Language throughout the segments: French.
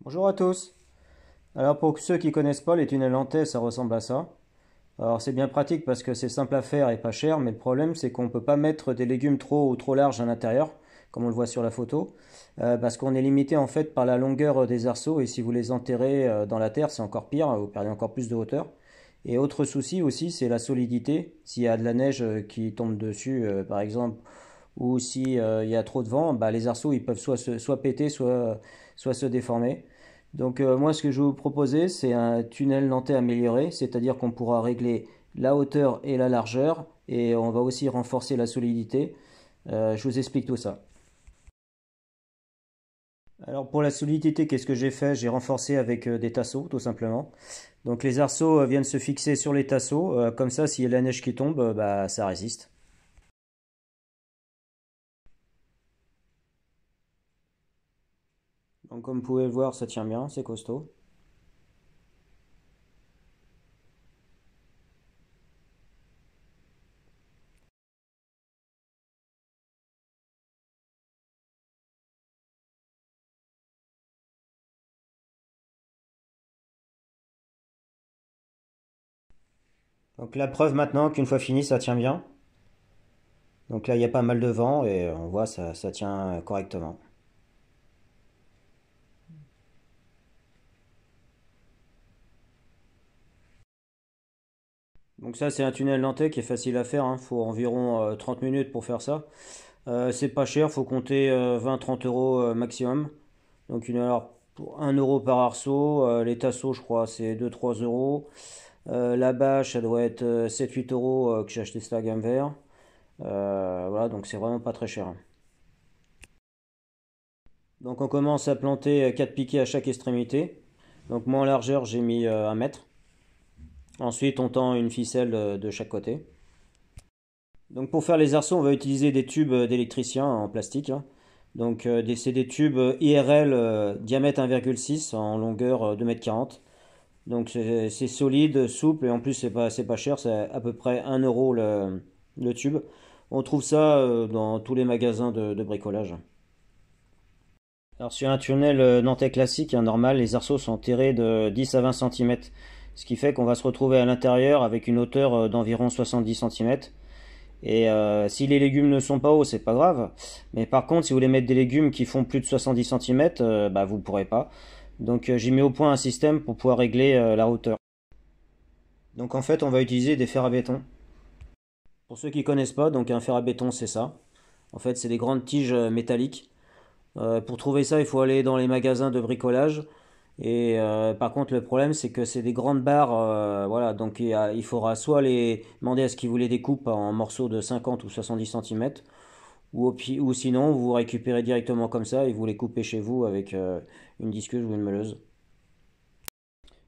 Bonjour à tous. Alors pour ceux qui connaissent pas, les tunnels nantais, ça ressemble à ça. Alors c'est bien pratique parce que c'est simple à faire et pas cher, mais le problème c'est qu'on peut pas mettre des légumes trop ou trop larges à l'intérieur, comme on le voit sur la photo, parce qu'on est limité en fait par la longueur des arceaux et si vous les enterrez dans la terre, c'est encore pire, vous perdez encore plus de hauteur. Et autre souci aussi, c'est la solidité. S'il y a de la neige qui tombe dessus, par exemple, ou s'il y a trop de vent, bah, les arceaux ils peuvent soit péter, soit se déformer. Donc moi ce que je vais vous proposer c'est un tunnel nantais amélioré, c'est-à-dire qu'on pourra régler la hauteur et la largeur et on va aussi renforcer la solidité. Je vous explique tout ça. Alors pour la solidité, qu'est-ce que j'ai fait? J'ai renforcé avec des tasseaux tout simplement. Donc les arceaux viennent se fixer sur les tasseaux, comme ça s'il y a de la neige qui tombe, bah, ça résiste. Donc comme vous pouvez le voir, ça tient bien, c'est costaud. Donc la preuve maintenant qu'une fois fini, ça tient bien. Donc là, il y a pas mal de vent et on voit ça tient correctement. Donc ça, c'est un tunnel nantais qui est facile à faire. Il faut environ 30 minutes pour faire ça. C'est pas cher, faut compter 20-30 euros maximum. Donc une heure pour 1 euro par arceau. Les tasseaux, je crois, c'est 2-3 euros. La bâche, ça doit être 7-8 euros que j'ai acheté ça à gamme vert. Voilà, donc c'est vraiment pas très cher. Donc on commence à planter 4 piquets à chaque extrémité. Donc moi en largeur, j'ai mis 1 mètre. Ensuite, on tend une ficelle de chaque côté. Donc pour faire les arceaux, on va utiliser des tubes d'électricien en plastique, hein. Donc c'est des tubes IRL diamètre 1,6 en longueur 2,40 m. Donc c'est solide, souple et en plus c'est pas cher, c'est à peu près 1 euro le tube. On trouve ça dans tous les magasins de bricolage. Alors sur un tunnel nantais classique, hein, normal, les arceaux sont enterrés de 10 à 20 cm. Ce qui fait qu'on va se retrouver à l'intérieur avec une hauteur d'environ 70 cm. Et si les légumes ne sont pas hauts, c'est pas grave. Mais par contre, si vous voulez mettre des légumes qui font plus de 70 cm, bah, vous ne pourrez pas. Donc j'ai mis au point un système pour pouvoir régler la hauteur. Donc en fait, on va utiliser des fers à béton. Pour ceux qui connaissent pas, donc un fer à béton, c'est ça. En fait, c'est des grandes tiges métalliques. Pour trouver ça, il faut aller dans les magasins de bricolage. Et par contre, le problème, c'est que c'est des grandes barres. Voilà, donc il faudra soit les demander à ce qu'ils vous les découpent en morceaux de 50 ou 70 cm, ou sinon, vous récupérez directement comme ça et vous les coupez chez vous avec une disqueuse ou une meuleuse.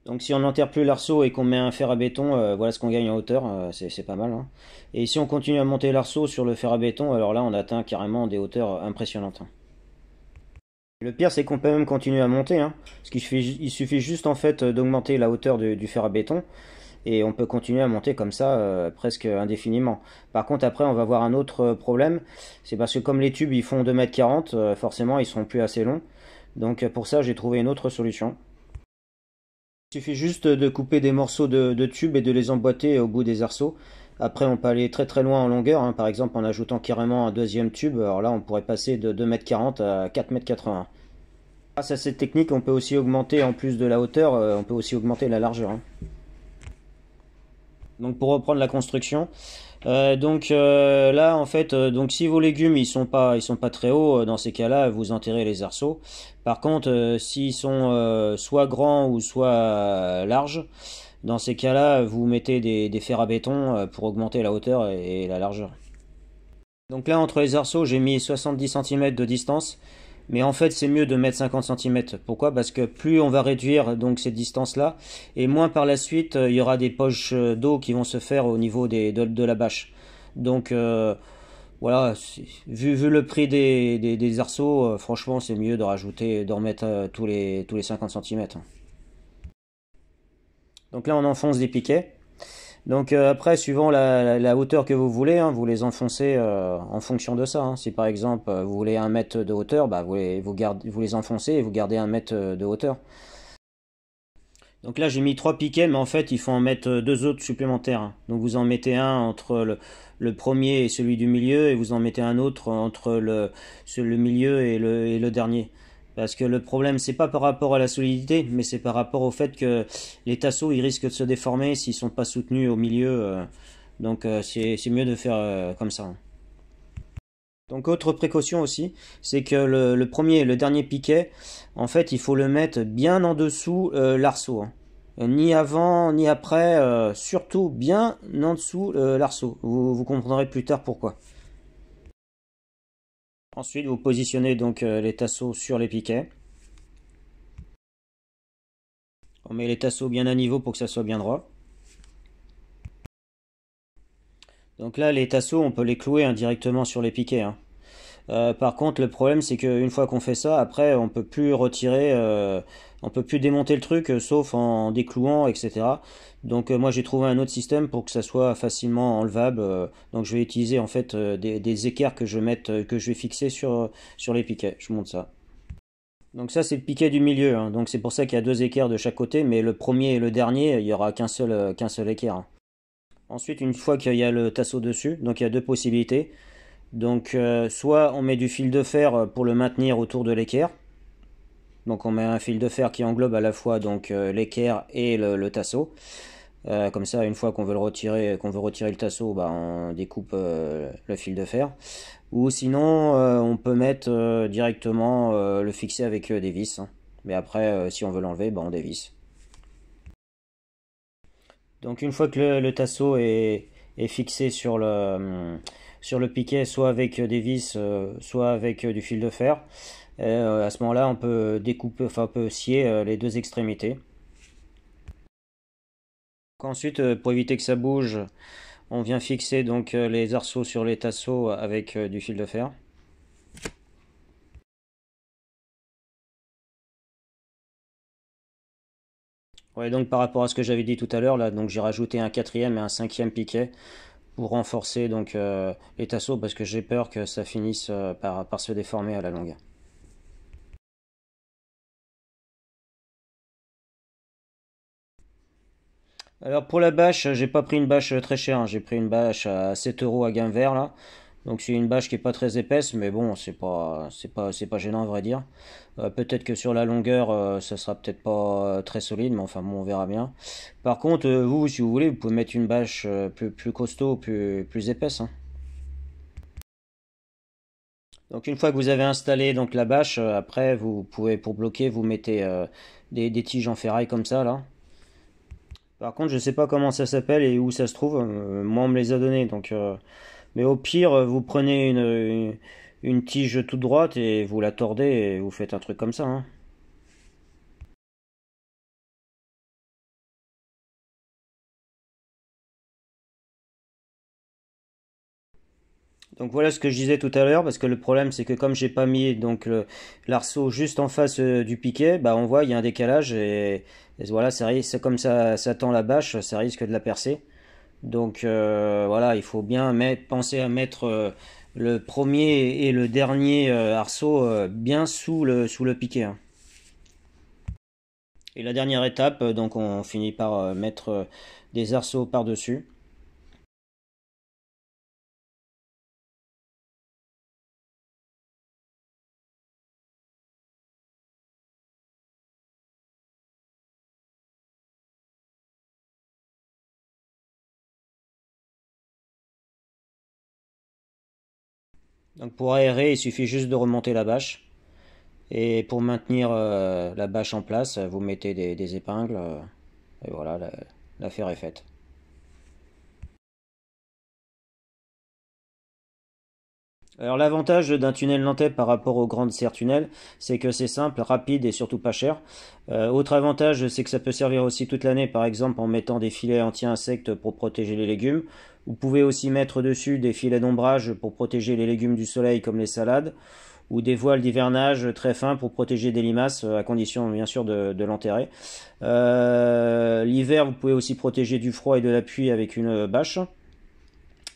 Donc si on n'enterre plus l'arceau et qu'on met un fer à béton, voilà ce qu'on gagne en hauteur, c'est pas mal, hein. Et si on continue à monter l'arceau sur le fer à béton, alors là on atteint carrément des hauteurs impressionnantes, hein. Le pire, c'est qu'on peut même continuer à monter, hein, parce il suffit juste en fait d'augmenter la hauteur du fer à béton et on peut continuer à monter comme ça presque indéfiniment. Par contre, après, on va avoir un autre problème, c'est parce que comme les tubes ils font 2,40 m, forcément ils seront plus assez longs. Donc pour ça, j'ai trouvé une autre solution. Il suffit juste de couper des morceaux de tubes et de les emboîter au bout des arceaux. Après, on peut aller très très loin en longueur, hein, par exemple en ajoutant carrément un deuxième tube. Alors là, on pourrait passer de 2,40 m à 4,80 m. Grâce à cette technique, on peut aussi augmenter, en plus de la hauteur, on peut aussi augmenter la largeur, hein. Donc pour reprendre la construction, là en fait, donc si vos légumes ils sont pas très hauts, dans ces cas-là, vous enterrez les arceaux. Par contre, s'ils sont soit grands ou soit larges, dans ces cas-là, vous mettez des fers à béton pour augmenter la hauteur et la largeur. Donc là, entre les arceaux, j'ai mis 70 cm de distance. Mais en fait, c'est mieux de mettre 50 cm. Pourquoi? Parce que plus on va réduire donc cette distance-là, et moins par la suite, il y aura des poches d'eau qui vont se faire au niveau de la bâche. Donc voilà, vu le prix des arceaux, franchement, c'est mieux de rajouter, de remettre tous les 50 cm. Donc là, on enfonce des piquets. Donc après, suivant la hauteur que vous voulez, hein, vous les enfoncez en fonction de ça, hein. Si par exemple vous voulez 1 mètre de hauteur, bah, vous les enfoncez et vous gardez 1 mètre de hauteur. Donc là j'ai mis 3 piquets, mais en fait il faut en mettre 2 autres supplémentaires, hein. Donc vous en mettez un entre le premier et celui du milieu, et vous en mettez un autre entre le milieu et le dernier. Parce que le problème, c'est pas par rapport à la solidité, mais c'est par rapport au fait que les tasseaux ils risquent de se déformer s'ils sont pas soutenus au milieu. Donc c'est mieux de faire comme ça, hein. Donc autre précaution aussi, c'est que le premier et le dernier piquet, en fait, il faut le mettre bien en dessous l'arceau, hein. Ni avant, ni après, surtout bien en dessous l'arceau. Vous comprendrez plus tard pourquoi. Ensuite, vous positionnez donc les tasseaux sur les piquets. On met les tasseaux bien à niveau pour que ça soit bien droit. Donc là, les tasseaux, on peut les clouer indirectement sur les piquets, hein. Par contre, le problème, c'est qu'une fois qu'on fait ça, après, on peut plus retirer, on peut plus démonter le truc, sauf en déclouant, etc. Donc, moi, j'ai trouvé un autre système pour que ça soit facilement enlevable. Donc, je vais utiliser en fait des équerres que je vais fixer sur les piquets. Je vous montre ça. Donc ça, c'est le piquet du milieu, hein. Donc c'est pour ça qu'il y a 2 équerres de chaque côté, mais le premier et le dernier, il y aura qu'un seul équerre, hein. Ensuite, une fois qu'il y a le tasseau dessus, donc il y a 2 possibilités. Donc soit on met du fil de fer pour le maintenir autour de l'équerre. Donc on met un fil de fer qui englobe à la fois donc l'équerre et le tasseau. Comme ça, une fois qu'on veut retirer le tasseau, bah, on découpe le fil de fer. Ou sinon, on peut mettre directement le fixer avec des vis, hein. Mais après, si on veut l'enlever, bah, on dévisse. Donc une fois que le tasseau est fixé sur le piquet, soit avec des vis, soit avec du fil de fer, à ce moment-là, on peut découper, enfin on peut scier les 2 extrémités. Donc ensuite, pour éviter que ça bouge, on vient fixer donc les arceaux sur les tasseaux avec du fil de fer. Ouais, donc par rapport à ce que j'avais dit tout à l'heure, là, donc j'ai rajouté un 4e et un 5e piquet pour renforcer donc les tasseaux, parce que j'ai peur que ça finisse par se déformer à la longue. Alors pour la bâche, j'ai pas pris une bâche très chère, hein. J'ai pris une bâche à 7 euros à gain vert là. Donc c'est une bâche qui est pas très épaisse, mais bon, c'est pas gênant à vrai dire. Peut-être que sur la longueur, ça sera peut-être pas très solide, mais enfin bon, on verra bien. Par contre, vous, si vous voulez, vous pouvez mettre une bâche plus costaud, plus épaisse, hein. Donc une fois que vous avez installé donc la bâche, après vous pouvez pour bloquer, vous mettez des tiges en ferraille comme ça là. Par contre, je sais pas comment ça s'appelle et où ça se trouve. Moi, on me les a donnés, donc. Mais au pire, vous prenez une tige toute droite et vous la tordez et vous faites un truc comme ça, hein. Donc voilà ce que je disais tout à l'heure, parce que le problème c'est que comme j'ai pas mis donc l'arceau juste en face du piquet, bah on voit il y a un décalage et voilà, c'est comme ça tend la bâche, ça risque de la percer. Donc voilà, il faut bien penser à mettre le premier et le dernier arceau bien sous le piquet, hein. Et la dernière étape, donc on finit par mettre des arceaux par-dessus. Donc pour aérer, il suffit juste de remonter la bâche. Et pour maintenir la bâche en place, vous mettez des épingles. Et voilà, l'affaire est faite. Alors l'avantage d'un tunnel nantais par rapport aux grandes serres tunnels, c'est que c'est simple, rapide et surtout pas cher. Autre avantage, c'est que ça peut servir aussi toute l'année, par exemple en mettant des filets anti-insectes pour protéger les légumes. Vous pouvez aussi mettre dessus des filets d'ombrage pour protéger les légumes du soleil comme les salades. ou des voiles d'hivernage très fins pour protéger des limaces, à condition bien sûr de l'enterrer. L'hiver, vous pouvez aussi protéger du froid et de la pluie avec une bâche.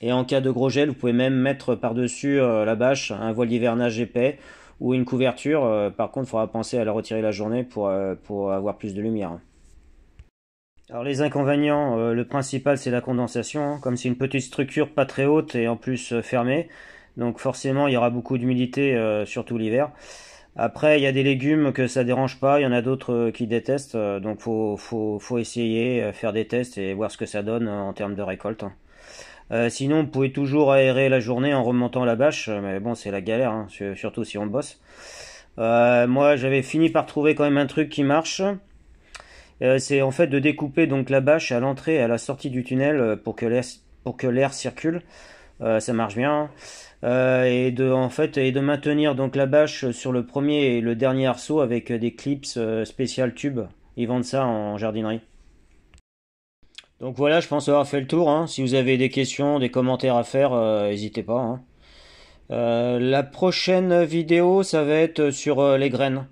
Et en cas de gros gel, vous pouvez même mettre par-dessus la bâche un voile d'hivernage épais ou une couverture. Par contre, il faudra penser à la retirer la journée pour avoir plus de lumière. Alors les inconvénients, le principal c'est la condensation, comme c'est une petite structure pas très haute et en plus fermée, donc forcément il y aura beaucoup d'humidité, surtout l'hiver. Après il y a des légumes que ça dérange pas, il y en a d'autres qui détestent, donc faut essayer, faire des tests et voir ce que ça donne en termes de récolte. Sinon vous pouvez toujours aérer la journée en remontant la bâche, mais bon c'est la galère, hein, surtout si on bosse. Moi j'avais fini par trouver quand même un truc qui marche. C'est en fait de découper donc la bâche à l'entrée et à la sortie du tunnel pour que l'air circule. Ça marche bien. Et de maintenir donc la bâche sur le premier et le dernier arceau avec des clips spécial tubes. Ils vendent ça en jardinerie. Donc voilà, je pense avoir fait le tour, hein. Si vous avez des questions, des commentaires à faire, n'hésitez pas, hein. La prochaine vidéo, ça va être sur les graines.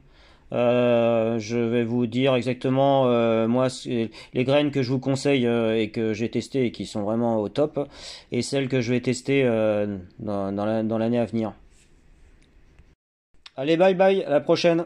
Je vais vous dire exactement moi les graines que je vous conseille et que j'ai testées et qui sont vraiment au top, et celles que je vais tester dans l'année à venir. Allez, bye bye, à la prochaine.